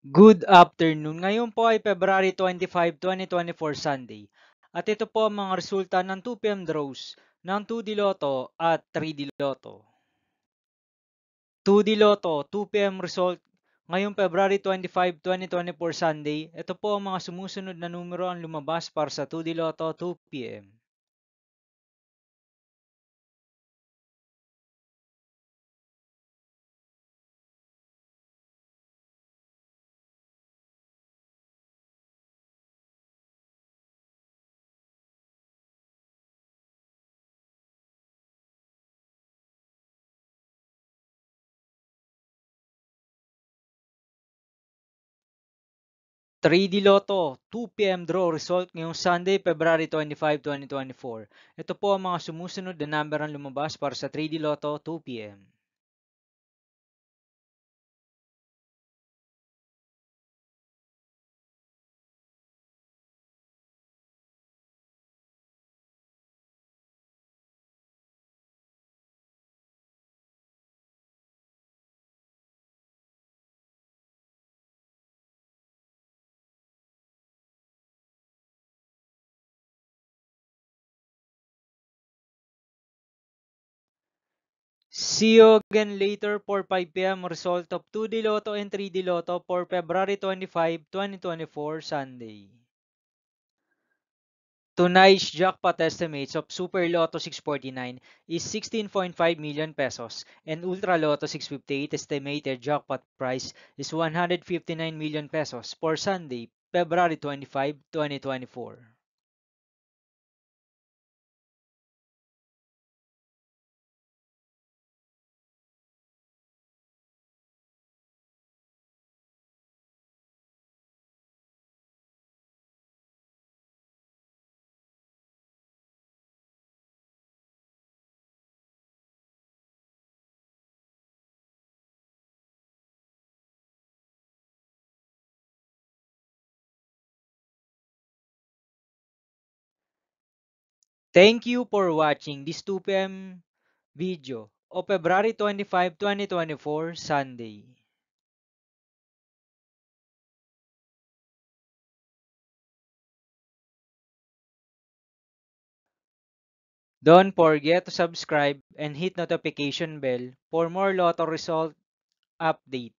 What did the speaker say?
Good afternoon. Ngayon po ay February 25, 2024 Sunday. At ito po ang mga resulta ng 2 PM draws ng 2D Lotto at 3D Lotto. 2D Lotto, 2 PM result ngayong February 25, 2024 Sunday. Ito po ang mga sumusunod na numero ang lumabas para sa 2D Lotto 2 PM. 3D Lotto, 2 PM draw result ngayong Sunday, February 25, 2024. Ito po ang mga sumusunod na number ang lumabas para sa 3D Lotto 2 PM. 'See you again later for 5 PM result of 2D Lotto and 3D Lotto for February 25, 2024 Sunday. Tonight's jackpot estimates of Super Lotto 649 is 16.5 million pesos and Ultra Lotto 658 estimated jackpot price is 159 million pesos for Sunday, February 25, 2024. Thank you for watching this 2 PM video of February 25, 2024 Sunday. Don't forget to subscribe and hit notification bell for more Lotto result update.